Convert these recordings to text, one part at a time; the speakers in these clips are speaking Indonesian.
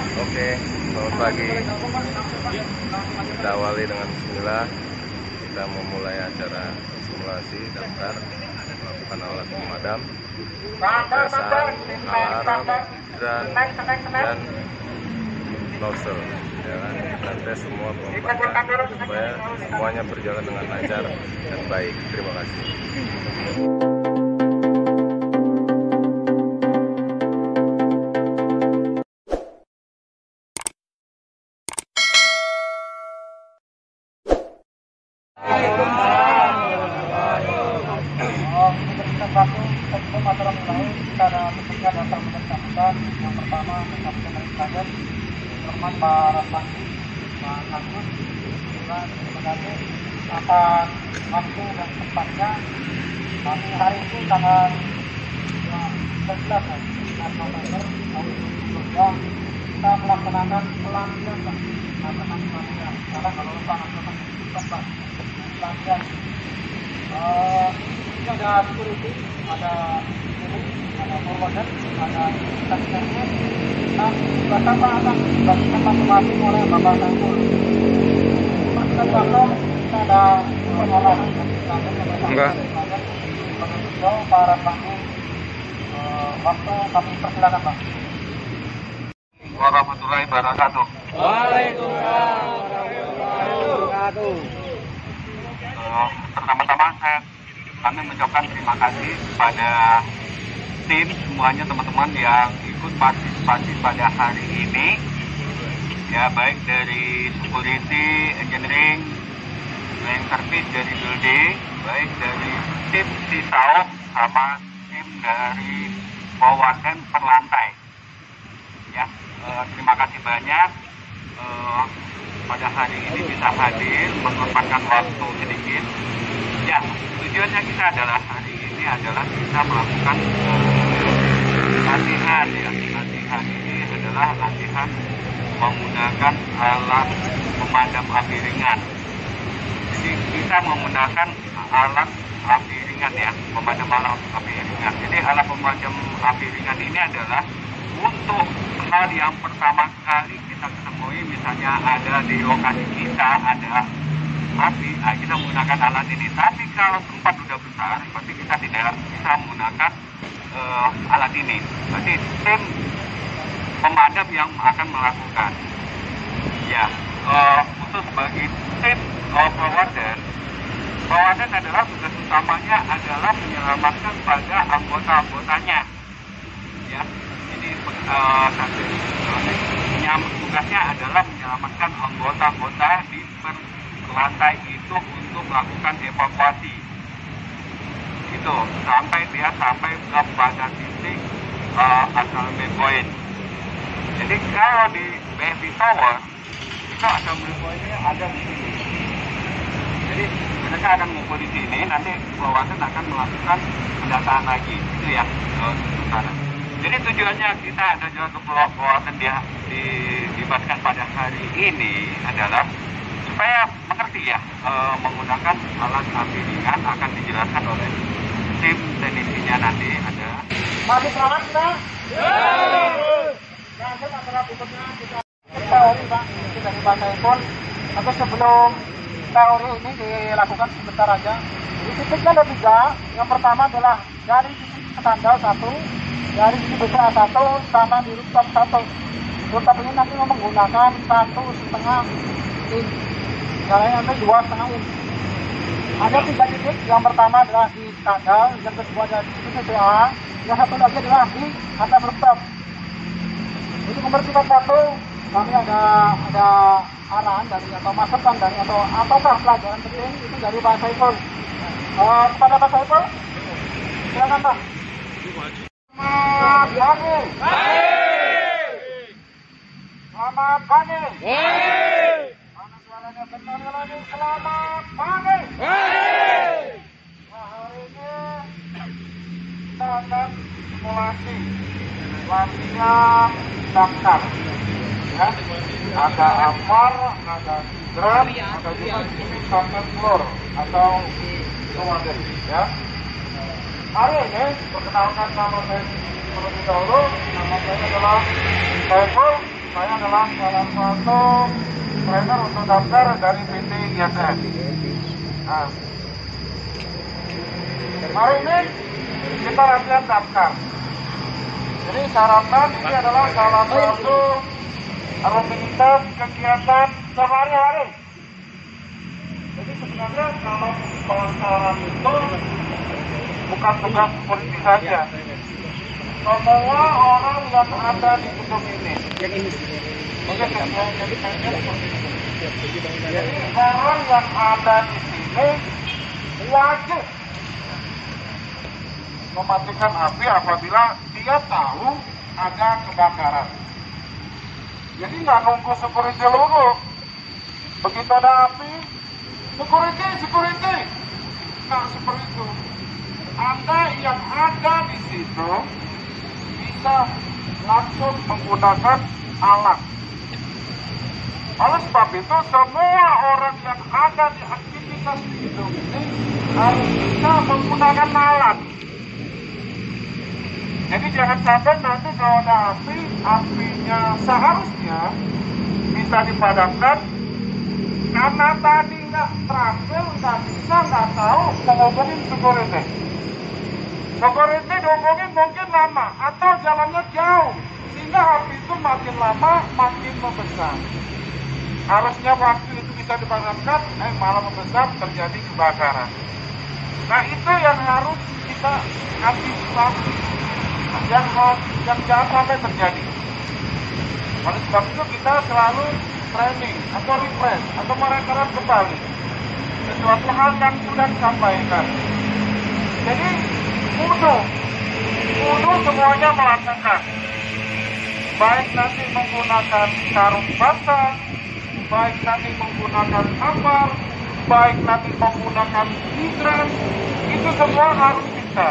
Oke, selamat pagi. Kita awali dengan bismillah. Kita memulai acara simulasi daftar melakukan alat pemadam, pesan, alarm, hidran, dan nozzle. Ya kan? Kita tes semua perlengkapan supaya semuanya berjalan dengan lancar dan baik. Terima kasih. Sebelum acara mulai, kita ada tentunya daftar mencatatkan. Yang pertama, mencatatkan dari kader, hormat Pak Rasmani, Pak Agus, juga terima kasih atas waktu dan tempatnya. Kami hari ini tanggal 19 November tahun 2022 kita melaksanakan pelatihan Pak. Melaksanakan pelatihan. Sekarang kalau lupa melaksanakan pelatihan. Ini ada security, ada forwarder, ada instansinya, dan bersama ada tempat masing oleh Bapak Sangkul. Kita contoh, kita ada orang enggak para panggung. Waktu kami persilakan Pak. Warahmatullahi wabarakatuh. Waalaikumsalam warahmatullahi wabarakatuh. Pertama-tama kami mengucapkan terima kasih pada tim semuanya teman-teman yang ikut partisipasi pada hari ini, ya, baik dari security, engineering, cleaning service dari building, baik dari tim sisau sama tim dari bawahan perlantai. Ya, terima kasih banyak pada hari ini bisa hadir menyempatkan waktu sedikit. Ya, tujuannya kita adalah hari ini adalah kita melakukan latihan, ya. Latihan ini adalah latihan menggunakan alat pemadam api ringan. Jadi kita menggunakan alat api ringan, ya, pemadam alat api ringan. Jadi alat pemadam api ringan ini adalah untuk hal yang pertama kali kita ketemui, misalnya ada di lokasi kita ada api, kita menggunakan alat ini. Tapi kalau tempat sudah besar, pasti kita tidak bisa menggunakan alat ini. Berarti tim pemadam yang akan melakukan. Ya, khusus bagi tim forwarder adalah tugas utamanya adalah menyelamatkan pada anggota-anggotanya. Ya, ini tugasnya adalah menyelamatkan anggota-anggota di lantai itu untuk melakukan evakuasi. Itu sampai kepada titik assembly point. Jadi kalau di BFB Tower itu assembly point-nya ada di sini. Jadi mereka akan ngumpul di sini, nanti wawasan akan melakukan pendataan lagi. Itu ya sana. Jadi tujuannya kita ada juga kewawasan dilibatkan pada hari ini adalah supaya mengerti, ya, menggunakan alat api ringan akan dijelaskan oleh tim teknisinya nanti ada. Masih selamat kita? Ya. Langsung acara berikutnya kita teori Pak, itu dari Pak Saiful. Tapi sebelum teori ini dilakukan sebentar aja. Di titiknya ada 3. Yang pertama adalah dari titik standar 1, dari titik besar 1, sama di rooftop 1. Rooftop ini nanti menggunakan 1,5 inch. Jalannya nanti 2,5 inch. Ada 3 titik. Yang pertama adalah di standar, yang kedua adalah di titik TPA, yang satu lagi adalah di atas rooftop. Untuk membersihkan satu, kami ada arahan dari atau masukan dari ataukah pelajaran penting itu dari Pak Saiful. Kepada Pak Saiful, silakan Pak. Selamat pagi. Selamat pagi. Mana suaranya benar lagi? Selamat pagi. Nah, hari ini kita akan simulasi latihan daftar. Ya, ada apar, ada hidran, ada juga sampai floor atau forwarder, ya. Hari ini perkenalkan nama saya terlebih dahulu. Nama saya adalah Saiful Saya adalah salah satu trainer untuk daftar dari PT ISN. Nah, hari ini kita latihan daftar. Jadi syaratkan ini adalah salah satu rutinitas kegiatan sehari-hari. Jadi sebenarnya kalau pasaran itu bukan tugas polisi saja. Semua orang yang ada di gedung ini. Jadi orang yang ada di sini wajib mematikan api apabila dia tahu ada kebakaran. Jadi nggak nunggu security dulu. Begitu ada api, security. Nah, seperti itu. Anda yang ada di situ bisa langsung menggunakan alat. Oleh sebab itu, semua orang yang ada di aktivitas di gedung ini harus bisa menggunakan alat. Jadi jangan sampai nanti kalau ada api, apinya seharusnya bisa dipadamkan karena tadi nggak terampil, nggak bisa, nggak tahu menghubungin security. Security dihubungin mungkin lama atau jalannya jauh, sehingga api itu makin lama makin membesar. Harusnya waktu itu bisa dipadamkan, malah membesar, terjadi kebakaran. Nah, itu yang harus kita antisipasi, yang jangan sampai terjadi. Oleh sebab itu kita selalu training atau refresh atau merekarkan kembali sesuatu hal yang sudah disampaikan. Jadi wudhu semuanya melakukan, baik nanti menggunakan sarung basah, baik nanti menggunakan apar, baik nanti menggunakan hidran, itu semua harus bisa.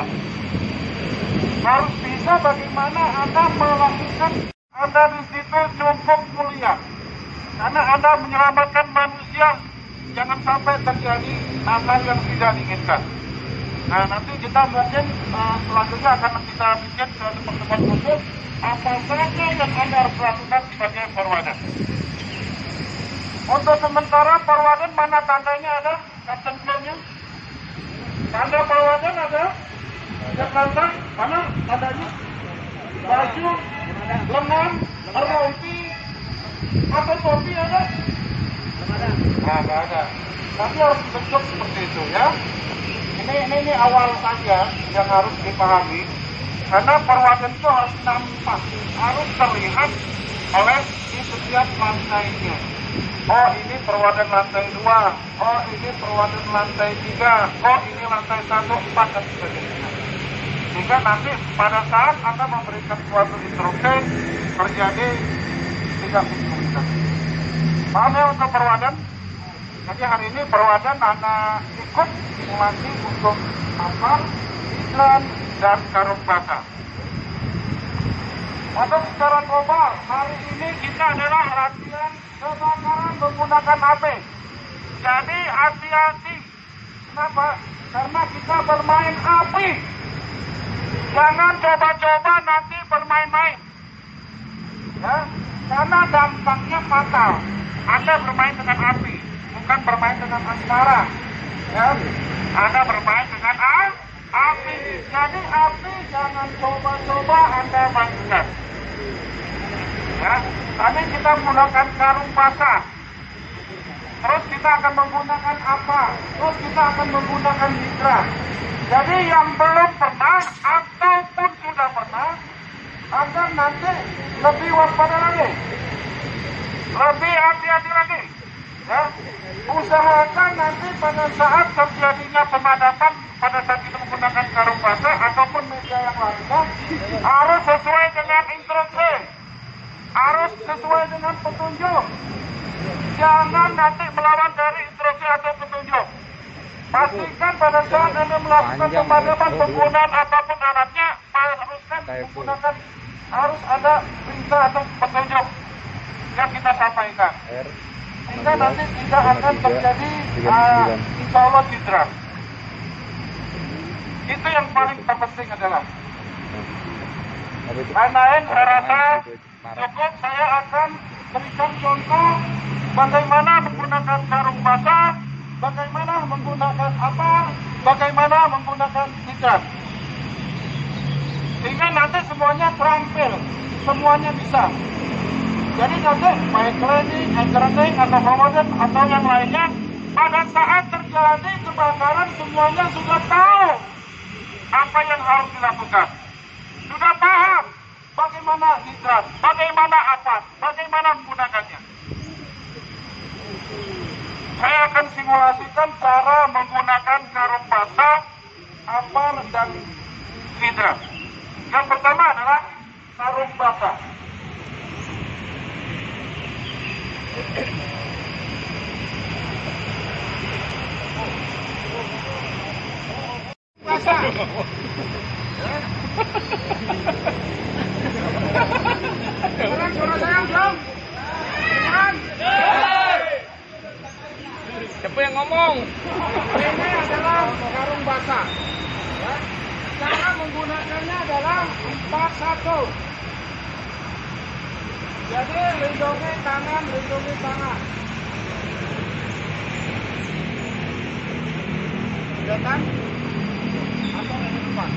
Harus bisa bagaimana Anda melakukan. Anda di situ cukup mulia, karena Anda menyelamatkan manusia. Jangan sampai terjadi hal yang tidak diinginkan. Nah, nanti kita mungkin selanjutnya akan kita bikin suatu pertemuan khusus apa saja yang Anda harus lakukan sebagai perwadan. Untuk sementara perwadan mana tandanya ada? Kapten filmnya? Tanda perwadan ada? Jakarta, mana tandanya? Baju, lengan, rompi, atau topi ada? Nah, nggak ada. Tapi harus bentuk seperti itu ya. Ini awal saja yang harus dipahami, karena perwadan itu harus nampak, harus terlihat oleh di setiap lantainya. Oh, ini perwadan lantai 2, oh ini perwadan lantai 3, oh ini lantai 1, 4 dan sebagainya. Sehingga nanti pada saat Anda memberikan suatu instruksi terjadi tidak bisa. Paham ya untuk perwadan? Jadi hari ini perwadan Anda ikut simulasi untuk apar, hidran, dan karung basah. Untuk secara global, hari ini kita adalah latihan kebakaran menggunakan api. Jadi hati-hati. Kenapa? Karena kita bermain api. Jangan coba-coba nanti bermain-main. Ya, karena dampaknya fatal. Anda bermain dengan api, bukan bermain dengan asmara. Ya, Anda bermain dengan api. Jadi api jangan coba-coba Anda mainkan. Ya, tadi kita menggunakan karung basah. Terus kita akan menggunakan apa? Terus kita akan menggunakan hidran. Jadi yang belum pernah ataupun sudah pernah, agar nanti lebih waspada lagi, lebih hati-hati lagi. Ya, usahakan nanti pada saat terjadinya pemadaman, pada saat kita menggunakan karung basah ataupun media yang lainnya, harus sesuai dengan instruksi, harus sesuai dengan petunjuk. Jangan nanti melawan dari instruksi atau petunjuk. Pastikan pada saat Anda melakukan pemadaman penggunaan apapun alatnya, harus ada perintah atau petunjuk yang kita sampaikan. Sehingga nanti tidak akan terjadi insya Allah cedera. Itu yang paling terpenting adalah. Lain-lain saya rasa Cukup saya akan berikan contoh bagaimana menggunakan karung basah, bagaimana menggunakan apa, bagaimana menggunakan hijab. Sehingga nanti semuanya terampil, semuanya bisa. Jadi nanti baik cleaning, engineering, atau pemadam atau yang lainnya, pada saat terjadi kebakaran semuanya sudah tahu apa yang harus dilakukan. Sudah paham bagaimana hijab, bagaimana apa, bagaimana menggunakannya. Saya akan simulasikan cara menggunakan karung basah, apar, dan hijab. Yang pertama adalah karung basah. Basah. Sekarang suara saya belum? Kan? Siapa yang ngomong? Ini adalah karung basah. Ya. Cara menggunakannya adalah 4-1. Jadi lindungi tangan, lindungi tangan. Ya kan? Atau yang depan.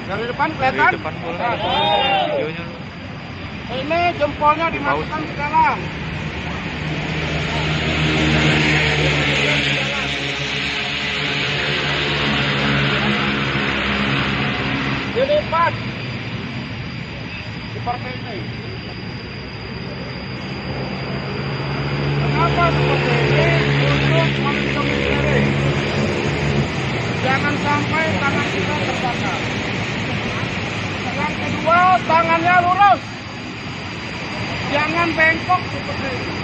Dari depan kelihatan? Dari depan boleh. Ini jempolnya dimasukkan ke dalam. Dilipat seperti ini. Kenapa seperti ini? Untuk melindungi diri. Jangan sampai tangan kita terbakar. Yang kedua, tangannya lurus. Jangan bengkok seperti ini.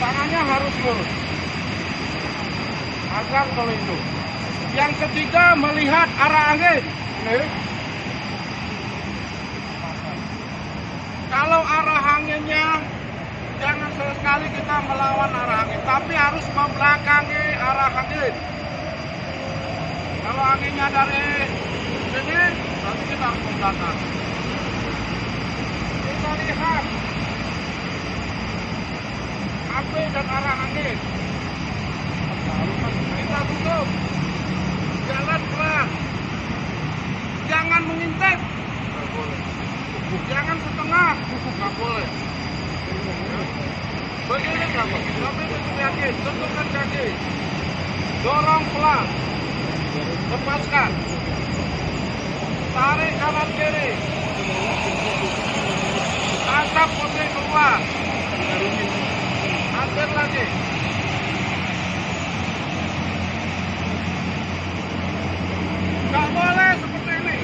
Tangannya harus lurus agar terlindung. Yang ketiga, melihat arah angin. Ini. Kalau arah anginnya, jangan sekali kita melawan arah angin, tapi harus membelakangi arah angin. Kalau anginnya dari sini, berarti kita harus membelakang. Kita lihat api dan arah angin. Kita tutup. Jalan pelan. Jangan mengintip. Jangan setengah. Nggak boleh. Begini kamu. Sampai tutup kaki. Tutupkan kaki. Dorong pelan. Lepaskan. Tarik kanan kiri. Asap putih keluar. Hampir lagi. Nggak boleh seperti ini.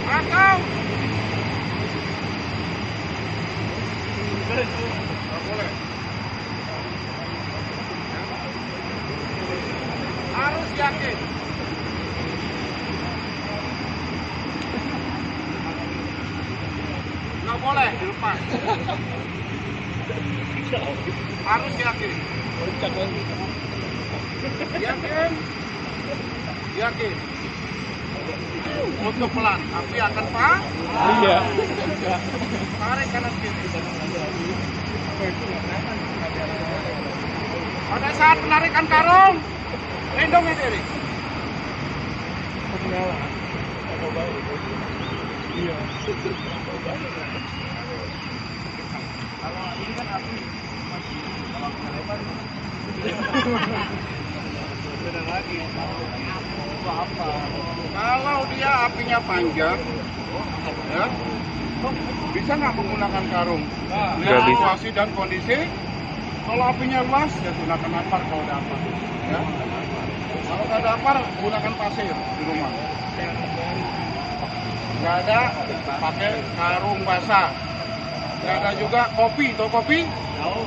Atau nggak boleh. Harus yakin. Nggak boleh dilepas. Harus yakin. Yakin. Yakin. Untuk pelan, tapi akan pak. Iya. Tarik kanan kiri. Pada saat penarikan karung, lindungi diri. Iya. Kalau ini kan api masih kalau lebar. Beda lagi. Apa? Kalau dia apinya panjang, ya, bisa nggak menggunakan karung? Lihat situasi dan kondisi. Kalau apinya luas, ya gunakan apar kalau ada apar. Ya. Kalau nggak ada apar, gunakan pasir di rumah. Nggak ada, pakai karung basah. Nggak ada juga kopi, tahu kopi? Tahu.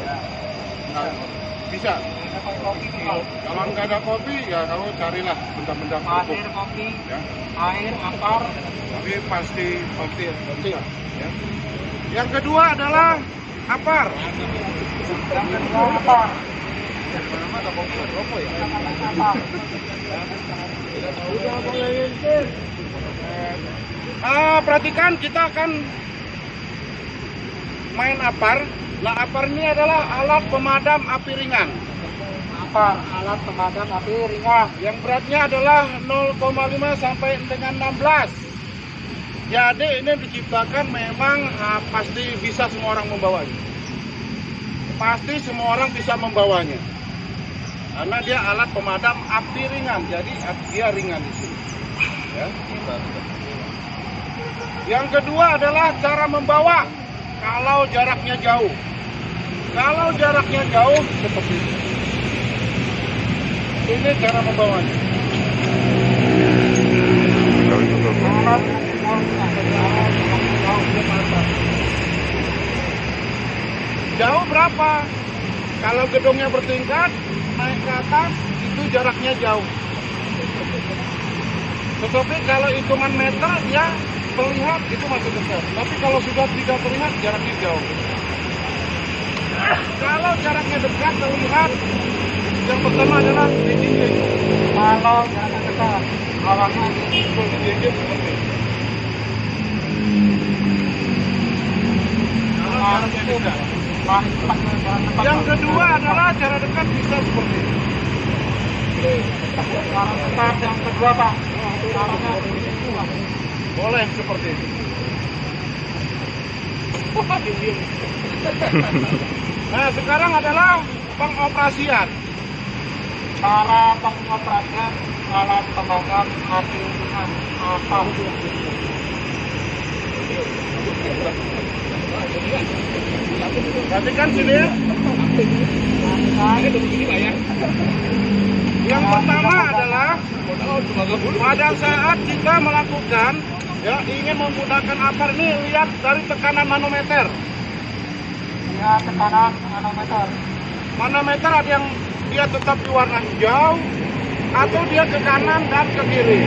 bisa. Kalau nggak ada kopi, ya kamu carilah benda-benda kerupuk. Air kopi, Ya. air, ampar. Tapi pasti ya. Yang kedua adalah apar. Yang kedua ampar. Perhatikan, kita akan main apar. Nah, apar ini adalah alat pemadam api ringan. Ampar, alat pemadam api ringan. Yang beratnya adalah 0,5 sampai dengan 16. Jadi ini diciptakan memang pasti bisa semua orang membawanya. Pasti semua orang bisa membawanya. Karena dia alat pemadam api ringan, jadi dia ringan di sini. Ya. Yang kedua adalah cara membawa kalau jaraknya jauh. Kalau jaraknya jauh seperti ini. Ini cara membawanya. Jauh berapa? Kalau gedungnya bertingkat, naik ke atas, itu jaraknya jauh. Tetapi kalau hitungan meter, ya terlihat itu masih dekat. Tapi kalau sudah tidak terlihat, jaraknya jauh. Kalau jaraknya dekat terlihat, yang pertama adalah di dinding. Kalau jaraknya dekat, bawahnya Di dinding seperti ini. Kalau jaraknya dekat. Yang kedua adalah cara dekat bisa seperti ini. Cara dekat yang kedua, Pak. Caranya Boleh seperti ini. Nah, sekarang adalah pengoperasian. cara pengoperasian alat pemadam api ringan apa? Perhatikan sini ya. Yang pertama adalah pada saat kita melakukan ya ingin menggunakan apar ini, lihat dari tekanan manometer. Ya, tekanan manometer. Manometer ada yang dia tetap di warna hijau atau dia ke kanan dan ke kiri.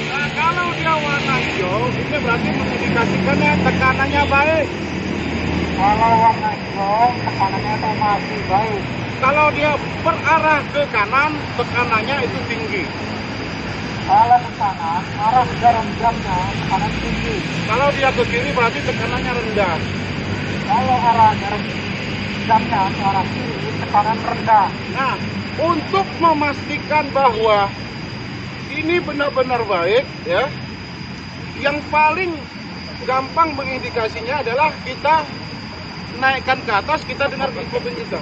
Nah, kalau dia warna hijau, itu berarti mengindikasikannya tekanannya baik. Kalau warna hijau, tekanannya itu masih baik. Kalau dia berarah ke kanan, tekanannya itu tinggi. Kalau ke kanan, arah jarum jamnya tekanan tinggi. Kalau dia ke kiri, berarti tekanannya rendah. Kalau arah jarum jamnya ke arah kiri, tekanan rendah. Nah, untuk memastikan bahwa ini benar-benar baik, ya, yang paling gampang mengindikasinya adalah kita naikkan ke atas, kita dengar kuping kita.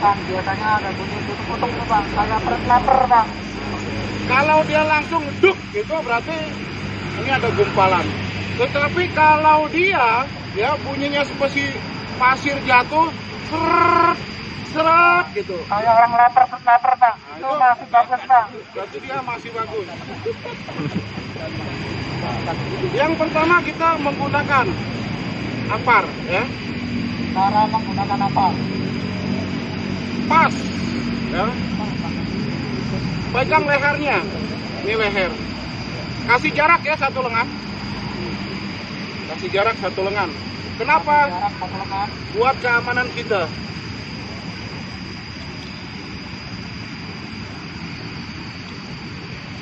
Bang, biasanya ada bunyi tutup Bang. Saya perut lapar Bang. Kalau dia langsung duk, gitu berarti ini ada gumpalan. Tetapi kalau dia, ya bunyinya seperti pasir jatuh, seret, seret gitu. Kayak orang lapar Bang. Nah, Itu masih bagus Bang. Berarti dia masih bagus. Yang pertama kita menggunakan apar, ya. Cara menggunakan apa? Pas, ya. Pegang lehernya, ini leher. Kasih jarak ya satu lengan. Kasih jarak satu lengan. Kenapa? Jarak satu lengan. Buat keamanan kita.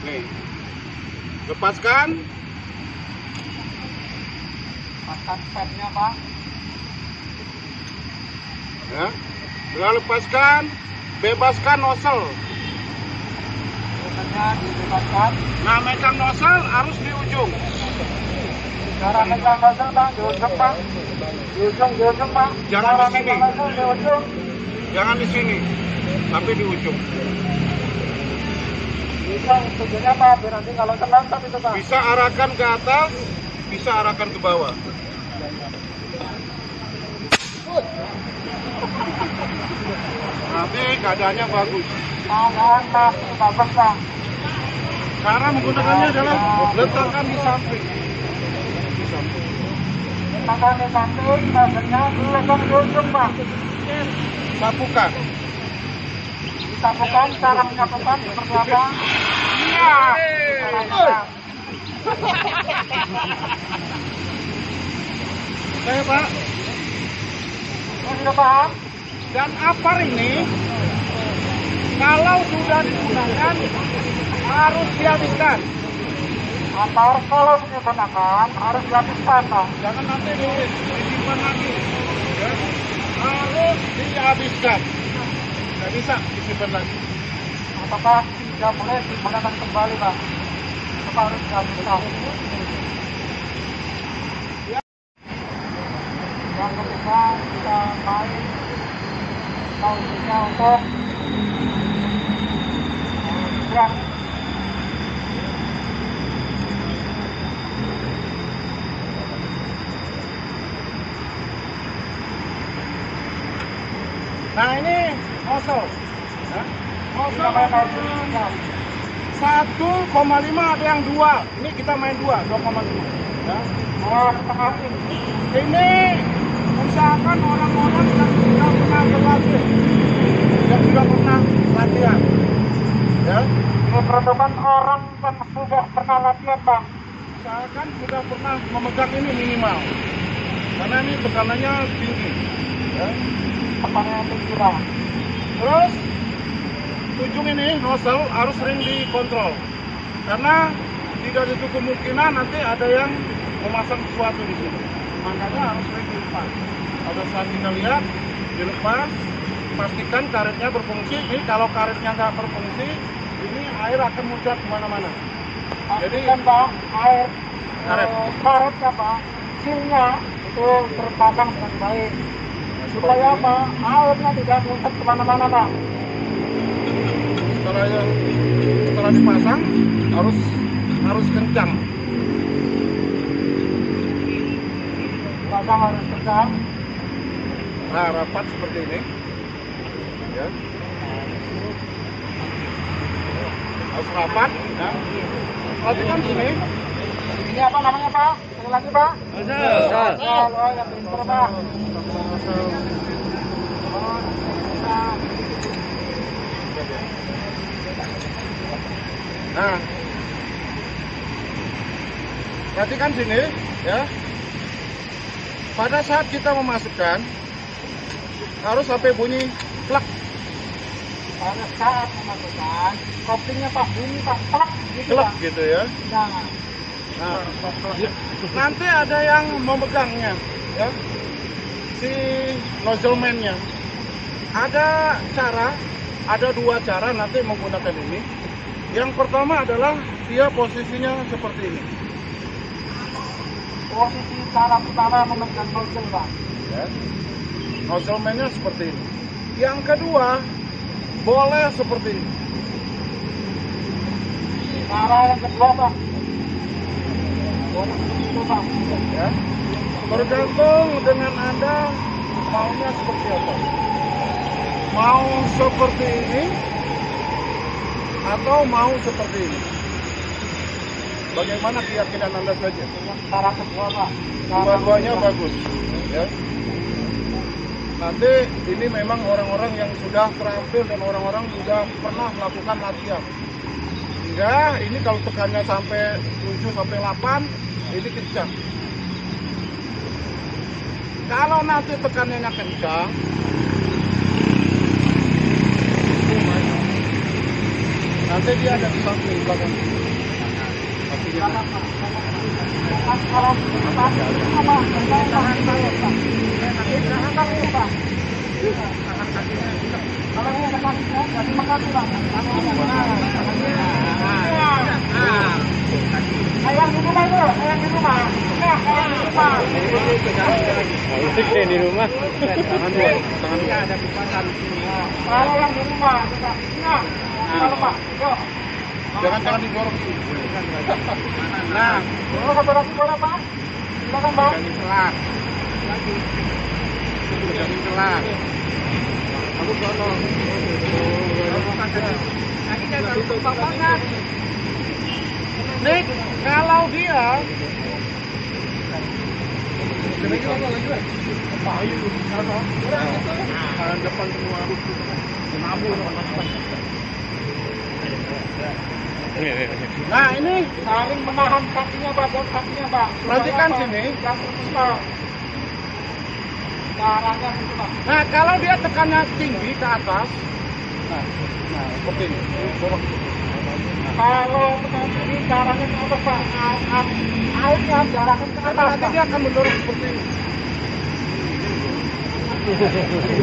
Nih, lepaskan. Paskan stepnya Bang. Ya. Setelah lepaskan, bebaskan nozzle. Biasanya dibebaskan. Nah, megang nozzle harus di ujung. Cara megang nozzle Bang, di ujung Bang. Di ujung Bang. Jangan Cara di sini. megang nozzle di ujung. Jangan di sini, tapi di ujung. Bisa tujuannya apa? Biar nanti kalau terlantar itu Bang. Bisa arahkan ke atas, bisa arahkan ke bawah. Nanti keadaannya bagus. Keadaan masih bagus Bang. Cara menggunakannya adalah letakkan di samping. Letakkan di samping, badannya diletakkan di ujung, Pak. Sapukan. Disapukan, cara menyapukan seperti apa? Iya. Oke, Pak. Sudah paham? Dan apar ini kalau sudah digunakan harus dihabiskan. Apar kalau digunakan harus dihabiskan, Pak. Jangan nanti disimpan lagi. Ya. Harus dihabiskan. Tidak bisa disimpan lagi. Apakah tidak boleh digunakan kembali, Pak? Apa harus dihabiskan? Yang ketiga, kita main tahunnya untuk berang. Nah, ini nozzle. Ya. Nozzle 1,5 ada yang 2. Ini kita main 2,5. Ya. Ini usahakan orang-orang yang sudah pernah berlatih, yang sudah pernah latihan. Ya. Ini peruntukan orang yang sudah pernah latihan, Bang. Usahakan sudah pernah memegang ini minimal, karena ini tekanannya tinggi. Ya. Tekanannya tinggi, Bang. Terus ujung ini nozzle harus sering dikontrol, karena tidak ada kemungkinan nanti ada yang memasang sesuatu di sini. Makanya harus sering dilepas. Pada saat kita lihat dilepas, pastikan karetnya berfungsi. Ini kalau karetnya nggak berfungsi, ini air akan muncrat kemana-mana. Jadi kan, Bang, air karetnya, Bang, silnya itu terpasang dengan baik. Supaya apa? Airnya tidak muncrat kemana-mana, Bang. Setelah dipasang harus kencang. Pasang harus kencang. Nah, rapat seperti ini. Ya. Harus rapat. Ya. Perhatikan sini. Ini apa namanya, Pak? Sekali lagi, Pak. Nozzle. Oh, yang pintar, Pak. Nah, perhatikan sini, ya. Pada saat kita memasukkan, harus sampai bunyi plak. Pada saat memasukkan, koplingnya Pak bunyi Pak plak gitu, plak gitu ya. Nah, nanti ada yang memegangnya, ya. Si nozzle man-nya. Ada 2 cara nanti menggunakan ini. Yang pertama adalah dia posisinya seperti ini. Posisi cara pertama memegang nozzle, Pak. Ya. Nozzle man-nya seperti ini. Yang kedua, boleh seperti ini. Cara yang kedua, Pak. Boleh seperti itu, Pak. Ya. Bergantung dengan Anda maunya seperti apa. Mau seperti ini atau mau seperti ini. Bagaimana keyakinan Anda saja? Cara kedua, Pak. Dua-duanya bagus. Ya. Nanti ini memang orang-orang yang sudah terampil dan orang-orang sudah pernah melakukan latihan. Sehingga ini kalau tekannya sampai 7 sampai 8, ini kencang. Kalau nanti tekanannya kencang, nanti dia ada di samping belakang. Di rumah. Kalau yang di rumah, jangan didorong. Nah, kalau saudara bola, Pak, silakan, Bang. Jadi kelas. Aku sono. Lagi jangan tutup papangan. Nih, kalau dia depan semua nah ini saling menahan kakinya Pak, kakinya Pak. Perhatikan sini. Caranya gitu Pak. Nah kalau dia tekannya tinggi ke atas, nah seperti ini. Kalau tekan tinggi caranya ke atas Pak, airnya diarahkan ke atas. Nanti dia akan mendorong seperti ini.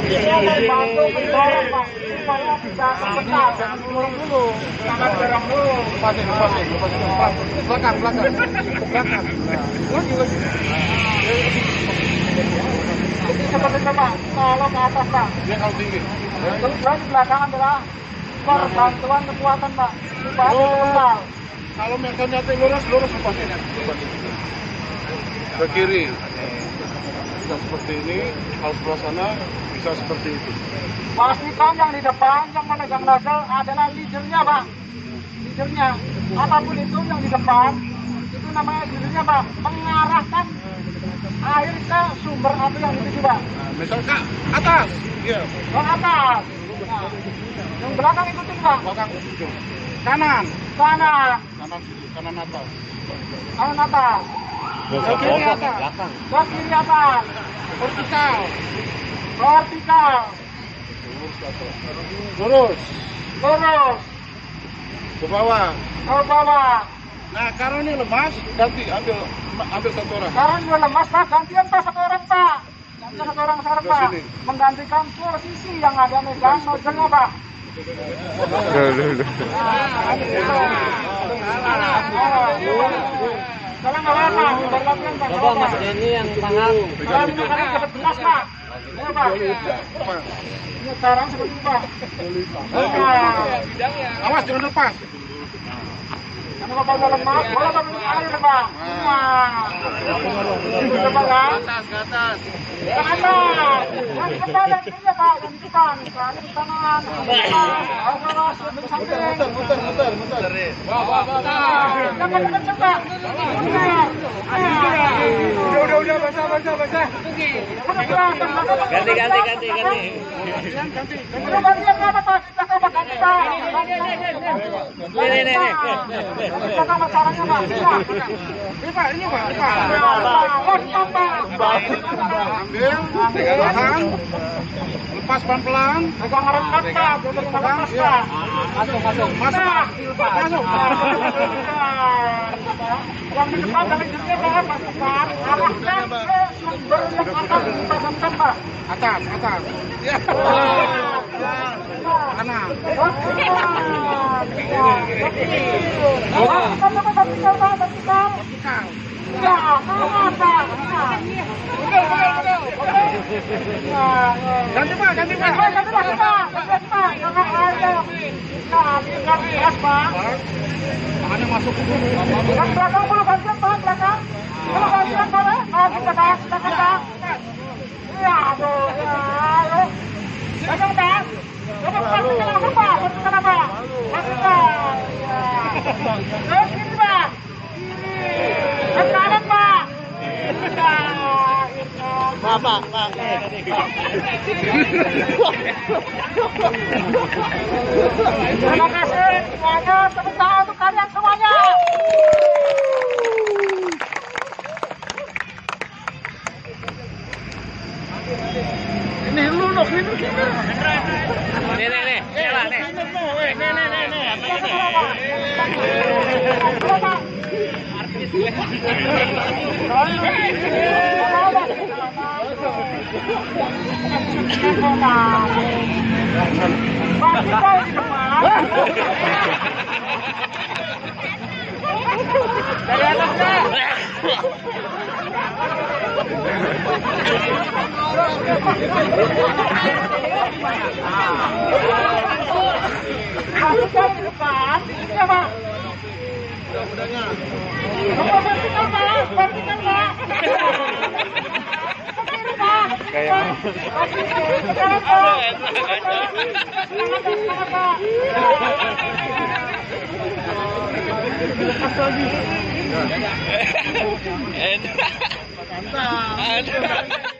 Dia membantu mendorong Pak, supaya tidak terpental. Jangan mendorong dulu, jangan dorong dulu. Lepasin. Belakang. Lagi. Jadi seperti itu Pak, kalau ke atas Pak. Dia kalau tinggi. Terus di belakang adalah bantuan kekuatan Pak, supaya terpental. Kalau mekannya lurus lepasin. Ke kiri. Bisa seperti ini, kalau sebelah sana bisa seperti itu. Pastikan yang di depan yang memegang nozzle adalah leadernya Pak. Leadernya, apapun itu yang di depan itu namanya leadernya Pak. Mengarahkan air ke sumber api yang dituju Pak. Misal ke atas, iya. Ke atas. Nah, yang belakang ikutin Pak. Belakang ikutin. Kanan atas. Kanan atas. Ke kiri atas. Ke kiri atas. Vertikal. Lurus. Ke bawah. Nah, karena ini lemas, ganti ambil satu orang. Karena ini lemas Pak, gantian Pak satu orang Pak. Gantian satu orang sekarang Pak. Menggantikan posisi yang ada megang nozzle-nya Pak. Sekarang nggak apa-apa, berlatihan Pak. Coba Mas Denny yang tangan. Sekarang cepat belas Pak. Ya Pak. Ini sekarang seperti Pak. Awas jangan lepas. Kalau Bapak lemas, boleh Bapak air Pak. Coba kan? Ke atas. Yang di depan Pak, yang di depan. Di kanan. Awas, di samping. Muter. Coba. Udah, basah. Ganti. Udah gantian apa Pak? Ganti Pak. Ini. Bagaimana caranya Pak? Ini Pak. Ambil, tahan, lepas pelan-pelan. Pegang rekat Pak, lepas Pak. Masuk. Yang di depan dari jernih Pak, pastikan arahkan ke sumber yang akan dipasangkan Pak. Atas. Kanan. Vertikal. Ya, kanan Pak. Ganti Pak. Ganti Pak. Jangan aja. Nah, tinggal keras Pak. Tangannya masuk dulu. Yang belakang belum gantian Pak, belakang. Belum gantian boleh? Belakang Pak. Iya, aduh, ya. Belakang Pak. Vertikal apa? Vertikal. Ya. Terus kiri Pak. Ke kanan Pak. Pak. Terima kasih semuanya, tepuk tangan untuk kalian semuanya. Ini lu dong, ini. Nih. Dari atasnya. Masukkan ke depan, ya Pak. Mudah-mudahnya. Vertikal Pak. Kayak Pak. Mantap.